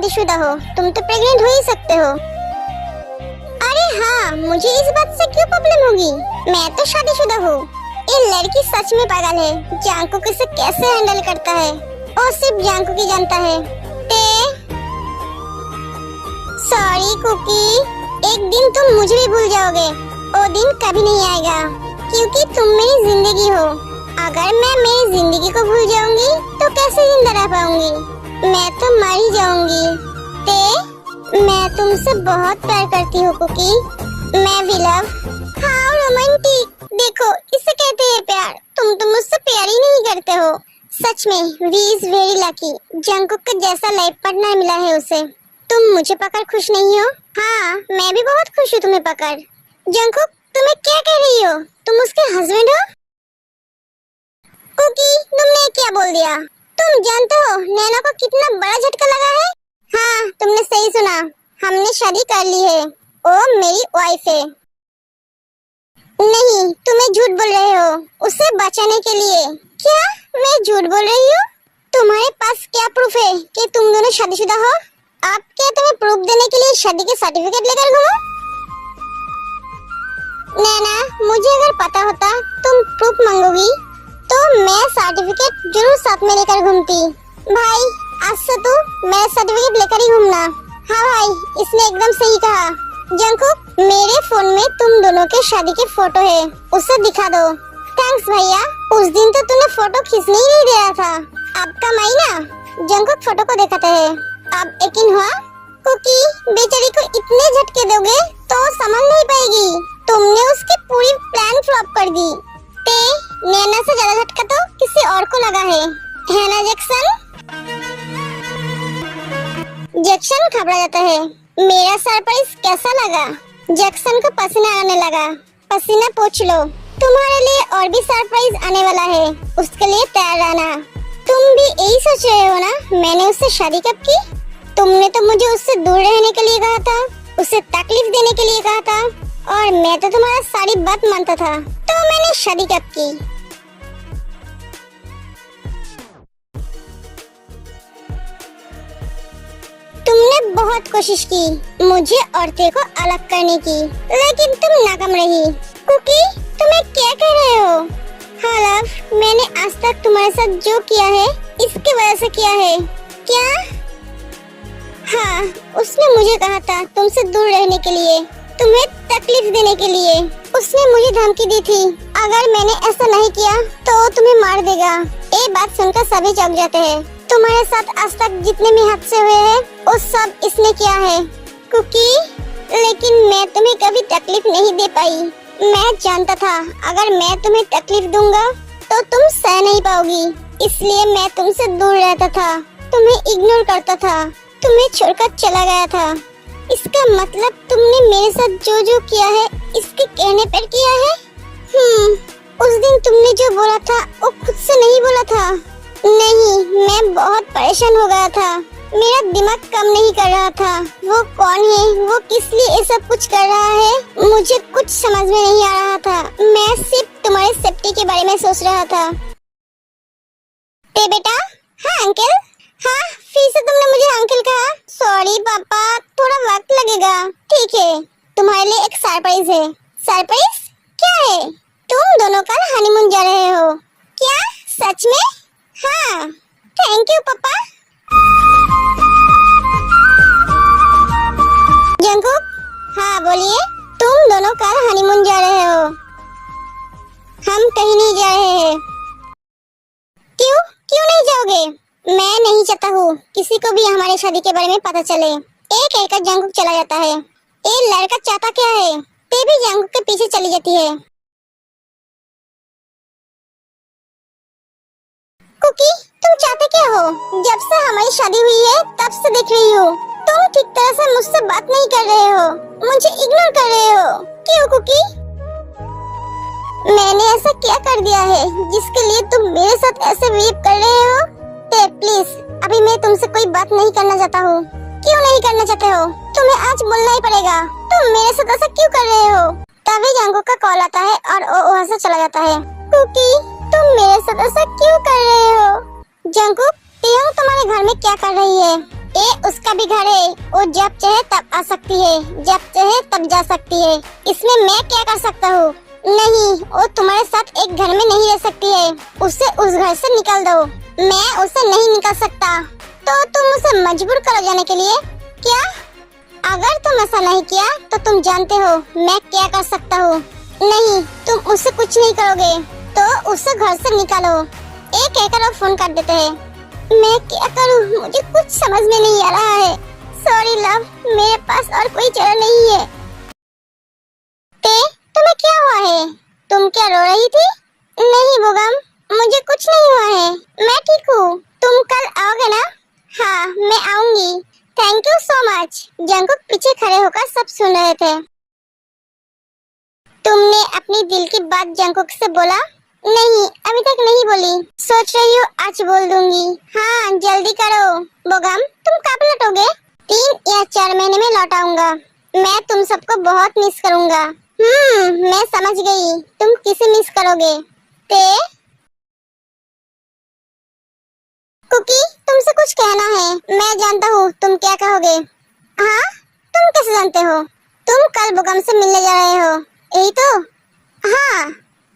शादीशुदा हो, तुम तो प्रेग्नेंट हो ही सकते हो। अरे हाँ, मुझे इस बात से क्यों प्रॉब्लम होगी, मैं तो शादीशुदा हूँ। ये लड़की सच में पागल है, जांगकुक इसे कैसे हैंडल करता है और सिर्फ जांगकुक ही जानता है। सॉरी कुकी, एक दिन तुम मुझे भी भूल जाओगे, वो दिन कभी नहीं आएगा, क्योंकि तुम मेरी जिंदगी हो। अगर मैं मेरी जिंदगी को भूल जाऊंगी तो कैसे जिंदा रह पाऊंगी, मैं तो मर ही जाऊंगी। मैं तुमसे बहुत प्यार करती हूँ कुकी, मैं भी लव। हाँ रोमांटिक, देखो इसे कहते हैं प्यार, तुम तो मुझसे प्यार ही नहीं करते हो। सच में we is very lucky, Jungkook के जैसा लाइफ पार्टनर मिला है उसे। तुम मुझे पकड़ खुश नहीं हो? हाँ मैं भी बहुत खुश हूँ तुम्हें पकड़। जंगकुक तुम्हें क्या कह रही हो, तुम उसके हस्बैंड हो? कुकी तुमने क्या बोल दिया? तुम जानते हो नैना को कितना बड़ा झटका लगा है? हाँ तुमने सही सुना, हमने शादी कर ली है, वो मेरी वाइफ है। नहीं तुम्हें झूठ बोल रहे हो, उसे बचाने के लिए। क्या मैं झूठ बोल रही हूँ? तुम्हारे पास क्या प्रूफ है कि तुम दोनों शादीशुदा हो? आप क्या तुम्हें प्रूफ देने के लिए शादी के सर्टिफिकेट लेकर घूमो? नैना मुझे अगर पता होता तुम प्रूफ मांगोगी तो मैं सर्टिफिकेट जरूर साथ में लेकर घूमती। भाई आज से तू मैं सर्टिफिकेट लेकर ही घूमना। हाँ भाई इसने एकदम सही कहा। जंगकुक मेरे फोन में तुम दोनों के शादी के फोटो है, उसे दिखा दो। थैंक्स भैया, उस दिन तो तूने फोटो खींचने ही नहीं दिया था, अब कम आई ना। जंगकुक फोटो को दिखाते हैं, अब यकीन हुआ? कुकी बेचारी को इतने झटके दोगे तो संभल नहीं पाएगी, तुमने उसकी पूरी प्लान फ्लॉप कर दी। नैना से ज्यादा झटका तो किसी और को लगा है ना जैक्सन? जैक्सन घबरा जाता है। मेरा सरप्राइज कैसा लगा? जैक्सन को पसीना आने लगा। पसीना पोंछ लो, तुम्हारे लिए और भी सरप्राइज आने वाला है, उसके लिए तैयार रहना। तुम भी यही सोच रहे हो ना मैंने उससे शादी कब की? तुमने तो मुझे उससे दूर रहने के लिए कहा था, उसे तकलीफ देने के लिए कहा था, और मैं तो तुम्हारा सारी बात मानता था, तो मैंने शादी कब की? तुमने बहुत कोशिश की मुझे और तेरे को अलग करने की, लेकिन तुम नाकाम रही। कुकी तुम्हें क्या कह रहे हो? हाँ लव, मैंने आज तक तुम्हारे साथ जो किया है इसकी वजह से किया है। क्या? हाँ उसने मुझे कहा था तुमसे दूर रहने के लिए, तुम्हें तकलीफ देने के लिए। उसने मुझे धमकी दी थी, अगर मैंने ऐसा नहीं किया तो तुम्हें मार देगा। ये बात सुनकर सभी चौंक जाते हैं। तुम्हारे साथ आज तक जितने भी हादसे हुए हैं वो सब इसने किया है कुकी, लेकिन मैं तुम्हें कभी तकलीफ नहीं दे पाई। मैं जानता था अगर मैं तुम्हें तकलीफ दूंगा तो तुम सह नहीं पाओगी, इसलिए मैं तुमसे दूर रहता था, तुम्हें इग्नोर करता था, तुम्हें छोड़कर चला गया था। इसका मतलब तुमने मेरे साथ जो जो किया है इसके कहने पर किया है? उस दिन तुमने जो बोला था वो खुद से नहीं बोला था। नहीं मैं बहुत परेशान हो गया था, मेरा दिमाग काम नहीं कर रहा था। वो कौन है, वो किस लिए ये सब कुछ कर रहा है, मुझे कुछ समझ में नहीं आ रहा था। मैं सिर्फ तुम्हारे सेफ्टी के बारे में सोच रहा था। बेटा? हाँ अंकल। हाँ फिर से तुमने मुझे अंकल कहा? सॉरी पापा, थोड़ा वक्त लगेगा। ठीक है, तुम्हारे लिए एक सरप्राइज है। सरप्राइज क्या है? तुम दोनों कल हनीमून जा रहे हो। क्या सच में? हाँ थैंक यू पापा। जंगकुक हाँ बोलिए, तुम दोनों कल हनीमून जा रहे हो। हम कहीं नहीं जा रहे हैं। क्यों क्यों नहीं जाओगे? मैं नहीं चाहता हूँ किसी को भी हमारी शादी के बारे में पता चले। एक कहकर जंगकुक चला जाता है। ये लड़का चाहता क्या है? ते भी जंगकुक के पीछे चली जाती है। कुकी तुम चाहते क्या हो? जब से हमारी शादी हुई है तब से देख रही हूँ तुम ठीक तरह से मुझसे बात नहीं कर रहे हो, मुझे इग्नोर कर रहे हो। क्यों कुकी? मैंने ऐसा क्या कर दिया है जिसके लिए तुम मेरे साथ ऐसे बिहेव कर रहे हो? प्लीज अभी मैं तुमसे कोई बात नहीं करना चाहता हूँ। क्यों नहीं करना चाहते हो? तुम्हें आज बोलना ही पड़ेगा, तुम मेरे साथ ऐसा क्यों कर रहे हो? तभी जंगकुक का कॉल आता है और वो वहाँ से चला जाता है। कुकी तुम मेरे साथ ऐसा क्यों कर रहे हो? जंगकुक तियोंग तुम्हारे घर में क्या कर रही है? उसका भी घर है, वो जब चाहे तब आ सकती है, जब चाहे तब जा सकती है। इसमें मैं क्या कर सकता हूँ? नहीं, वो तुम्हारे साथ एक घर में नहीं रह सकती है, उसे उस घर से निकाल दो। मैं उसे नहीं निकाल सकता, तो तुम उसे मजबूर करो जाने के लिए क्या? अगर तुम ऐसा नहीं किया तो तुम जानते हो मैं क्या कर सकता हूँ। नहीं, तुम उससे कुछ नहीं करोगे, तो उसे घर से निकालो। एक कहकर वो फोन काट देते हैं। मैं क्या करूँ, मुझे कुछ समझ में नहीं आ रहा है। सॉरी लव, मेरे पास और कोई चारा नहीं है। तुम्हें क्या हुआ है? तुम क्या रो रही थी? नहीं बोगम, मुझे कुछ नहीं हुआ है, मैं ठीक हूँ। तुम कल आओगे ना? हाँ, मैं आऊंगी। Thank you so much. Jungkook पीछे खड़े होकर सब सुन रहे थे। तुमने अपनी दिल की बात जंकुक से बोला? नहीं, अभी तक नहीं बोली। सोच रही हूँ आज बोल दूंगी। हाँ, जल्दी करो। बोगम, तुम कब लौटोगे? 3 या 4 महीने में लौट आऊंगा। मैं तुम सबको बहुत मिस करूंगा। मैं समझ गई, तुम किसे मिस करोगे? कुकी, तुमसे कुछ कहना है। मैं जानता हूँ तुम क्या कहोगे। हाँ, तुम कैसे जानते हो? तुम कल बोगम से मिलने जा रहे हो, यही तो? हाँ,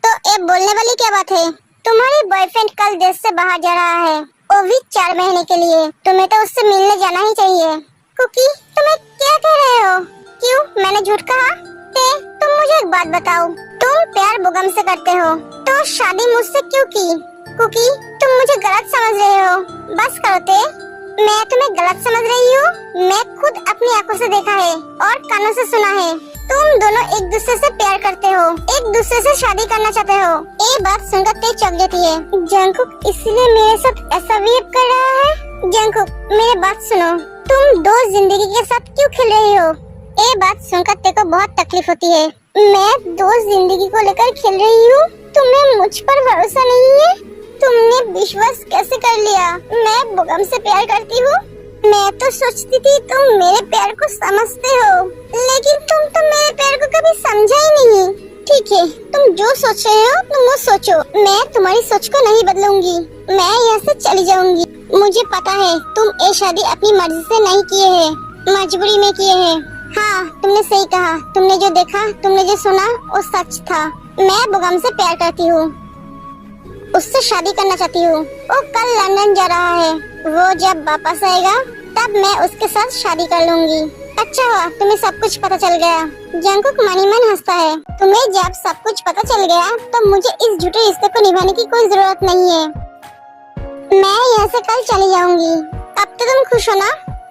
तो ये बोलने वाली क्या बात है? तुम्हारी बॉयफ्रेंड कल देश से बाहर जा रहा है, वो भी 4 महीने के लिए। तुम्हें तो उससे मिलने जाना ही चाहिए। कुकी, तुम्हें क्या कह रहे हो? क्यों, मैंने झूठ कहा? तुम मुझे एक बात बताओ, तुम प्यार बोगम से करते हो, तो शादी मुझसे क्यों की? कुकी, तुम मुझे गलत समझ रहे हो। बस करो ते, मैं तुम्हें गलत समझ रही हूँ? मैं खुद अपनी आंखों से देखा है और कानों से सुना है। तुम दोनों एक दूसरे से प्यार करते हो, एक दूसरे से शादी करना चाहते हो। ये बात सुनकर ते चौंक जाती है। जंकुक इसलिए मेरे साथ ऐसा बिहेव कर रहा है? जंकुक, मेरी बात सुनो, तुम 2 जिंदगी के साथ क्यों खेल रही हो? ये बात सुनकर ते को बहुत तकलीफ होती है। मैं 2 जिंदगी को लेकर खेल रही हूँ? तुम्हें मुझ पर भरोसा नहीं है? तुमने विश्वास कैसे कर लिया? मैं बोगम से प्यार करती हूँ? मैं तो सोचती थी तुम मेरे प्यार को समझते हो, लेकिन तुम तो मेरे प्यार को कभी समझा ही नहीं। ठीक है, तुम जो सोच रहे हो तुम वो सोचो, मैं तुम्हारी सोच को नहीं बदलूंगी। मैं यहाँ से चली जाऊंगी। मुझे पता है तुम ये शादी अपनी मर्जी से नहीं किए है, मजबूरी में किए है। हाँ, तुमने सही कहा। तुमने जो देखा, तुमने जो सुना, वो सच था। मैं बोगम से प्यार करती हूँ, उससे शादी करना चाहती हूँ। वो कल लंदन जा रहा है, वो जब वापस आएगा तब मैं उसके साथ शादी कर लूंगी। अच्छा हुआ तुम्हें सब कुछ पता चल गया। जंकुक मनी मन हंसता है। तुम्हें जब सब कुछ पता चल गया तो मुझे इस झूठे रिश्ते को निभाने की कोई जरूरत नहीं है। मैं यहाँ से कल चली जाऊंगी। अब तो तुम खुश हो ना?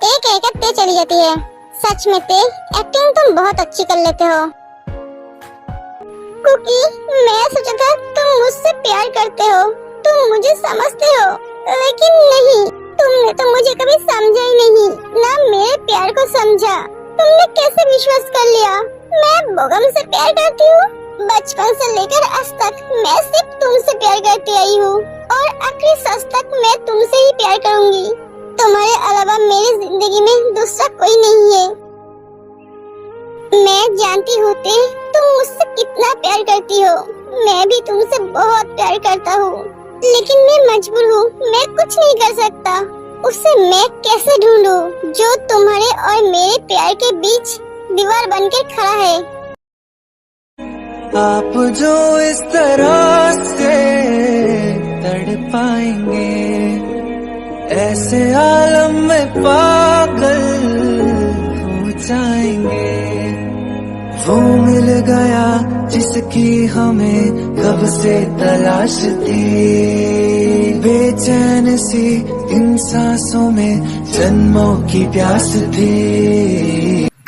एक एक ते चली जाती है। सच में ते, एक्टिंग तुम बहुत अच्छी कर लेते हो। कुकी, मैं सोचा था तुम मुझसे प्यार करते हो, तुम मुझे समझते हो, लेकिन नहीं, तुमने तो मुझे कभी समझा ही नहीं, ना मेरे प्यार को समझा। तुमने कैसे विश्वास कर लिया? मैं बोगम से प्यार करती हूँ। बचपन से लेकर आज तक मैं सिर्फ तुमसे प्यार करती आई हूँ और आखिरी सांस तक मैं तुमसे ही प्यार करूँगी। तुम्हारे अलावा मेरी जिंदगी में दूसरा कोई नहीं है। मैं जानती हूँ तुम मुझसे कितना प्यार करती हो। मैं भी तुमसे बहुत प्यार करता हूँ, लेकिन मैं मजबूर हूँ, मैं कुछ नहीं कर सकता। उसे मैं कैसे ढूंढूं जो तुम्हारे और मेरे प्यार के बीच दीवार बनकर खड़ा है। आप जो इस तरह से तड़पाएंगे, ऐसे आलम में पागल हो जाएंगे। वो मिल गया जिसकी हमें कब से तलाश थी, बेचैन सी इन सांसों में जन्मों की प्यास थी।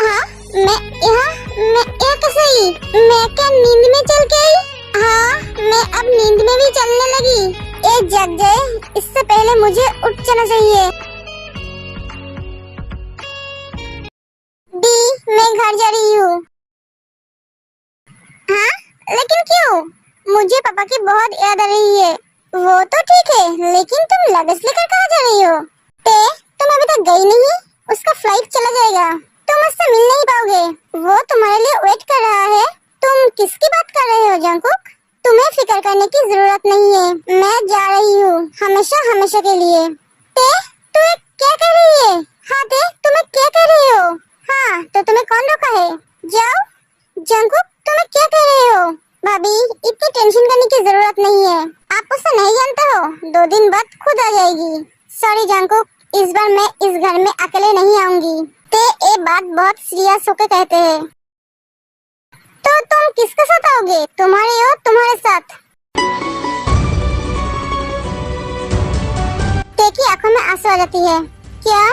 हाँ, मैं कैसे ही? मैं क्या नींद में चल के आई? हाँ, मैं अब नींद में भी चलने लगी। ये जग जाए इससे पहले मुझे उठ जाना चाहिए। दी, मैं घर जा रही हूँ। हाँ, लेकिन क्यों? मुझे पापा की बहुत याद आ रही है। वो तो ठीक है, लेकिन तुम लगेज लेकर कहाँ जा रही हो? तुम अभी तक गई नहीं? उसका फ्लाइट चला जाएगा, तुम उससे मिल नहीं पाओगे। वो तुम्हारे लिए वेट कर रहा है। तुम किसकी बात कर रहे हो जंकुक? तुम्हें फिक्र करने की जरूरत नहीं है। मैं जा रही हूँ, हमेशा हमेशा के लिए। तू क्या कर रही है? हाँ जंकुक, तुम्हें क्या कह रहे हो? भाभी, इतनी टेंशन करने की जरूरत नहीं है। आप उसे नहीं जानते हो, 2 दिन बाद खुद आ जाएगी। सॉरी जंकुक, इस बार मैं इस घर में अकेले नहीं आऊंगी। ते ये बात बहुत सीरियस होकर कहते हैं। तो तुम किसके साथ आओगे? तुम्हारे और तुम्हारे साथ? ते की आंखों में आंसू आ जाती है। क्या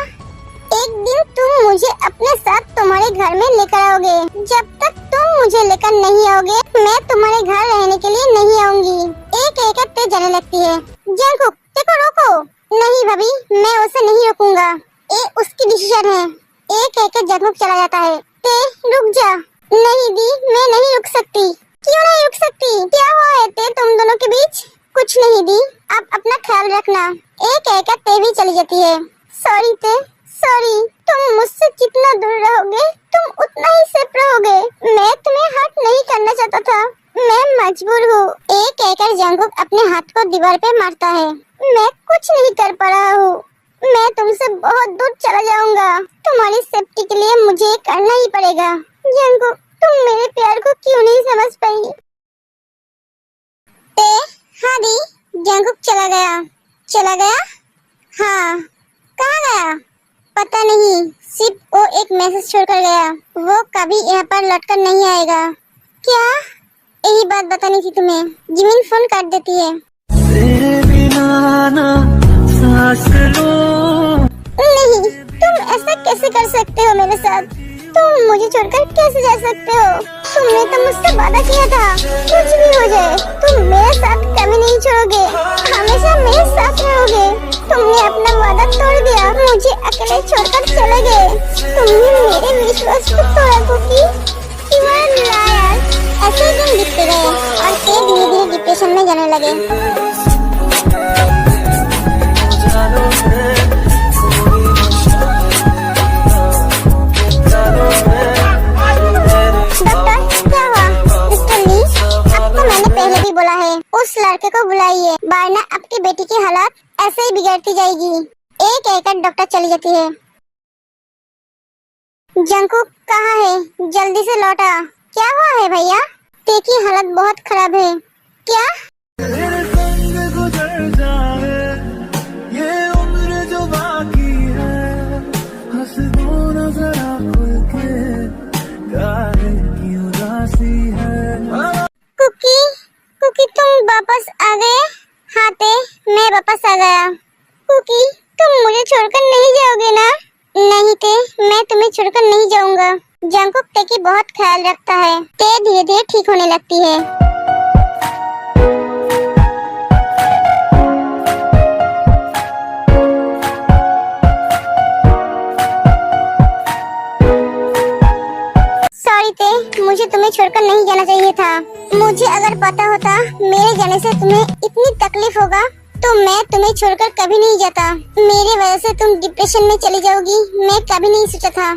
एक दिन तुम मुझे अपने साथ तुम्हारे घर में लेकर आओगे? जब तक तुम मुझे लेकर नहीं आओगे, मैं तुम्हारे घर रहने के लिए नहीं आऊंगी। एक एक ते जाने लगती है। जंकुक, ते को रोको। नहीं भाभी, मैं उसे नहीं रोकूंगा, ये उसकी डिसीजन है। एक एक जंकुक चला जाता है। ते रुक जा। नहीं दी, मैं नहीं रुक सकती। क्यों नहीं रुक सकती? क्या हुआ है ते तुम दोनों के बीच? कुछ नहीं दी, आप अपना ख्याल रखना। एक एक ते भी चली जाती है। सॉरी ते, सॉरी। तुम मुझसे जितना दूर रहोगे, तुम उतना ही सेफ रहोगे। मैं तुम्हें हर्ट नहीं करना चाहता था, मैं मजबूर हूँ। एक एक जंकुक अपने हाथ को दीवार पे मारता है। मैं कुछ नहीं कर पा रहा हूँ, मैं तुमसे बहुत दूर चला जाऊंगा। तुम्हारी सेफ्टी के लिए मुझे करना ही पड़ेगा। जंकुक, तुम मेरे प्यार को क्यों नहीं समझ पाई? हाँ दी, जंकुक चला गया। चला गया? हाँ। कहाँ गया? पता नहीं, सिर्फ वो एक मैसेज छोड़कर गया। वो कभी यहाँ पर लौटकर नहीं आएगा। क्या? यही बात बतानी थी तुम्हें। जिमिन फोन काट देती है। तेरे बिना ना सांस लो। नहीं, तुम ऐसा कैसे कर सकते हो मेरे साथ? तुम मुझे छोड़कर कैसे जा सकते हो? तुमने तो मुझसे वादा किया था, कुछ भी हो जाए तुम मेरे साथ कभी नहीं छोड़ोगे, हमेशा मेरे साथ रहोगे। तुमने अपना वादा तोड़ दिया, मुझे अकेले छोड़कर चले गए। तुमने मेरे विश्वास को तोड़ा cookie. You are a liar। ऐसे दिन बीतते गए और ते धीरे धीरे डिप्रेशन में जाने लगे। बोला है उस लड़के को बुलाइए, वरना आपकी बेटी की हालत ऐसे ही बिगड़ती जाएगी। एक एक डॉक्टर चली जाती है। जंकुक कहाँ है? जल्दी से लौटा। क्या हुआ है भैया? ते की हालत बहुत खराब है। क्या? तेरे संग गुजर जाए ये उम्र जो बाकी है, हंस दो ना जरा खुल के, काहे की उदासी है। कुकी, कुकी तुम वापस आ गए? हाँ ते, मैं वापस आ गया। कुकी, तुम मुझे छोड़कर नहीं जाओगे ना? नहीं ते, मैं तुम्हें छोड़कर नहीं जाऊंगा। जंकुक ते की बहुत ख्याल रखता है। ते धीरे धीरे ठीक होने लगती है। सॉरी ते, मुझे तुम्हें छोड़कर नहीं जाना चाहिए था। मुझे अगर पता होता मेरे जाने से तुम्हें इतनी तकलीफ होगा, तो मैं तुम्हें छोड़कर कभी नहीं जाता। मेरी वजह से तुम डिप्रेशन में चली जाओगी, मैं कभी नहीं सोचा था।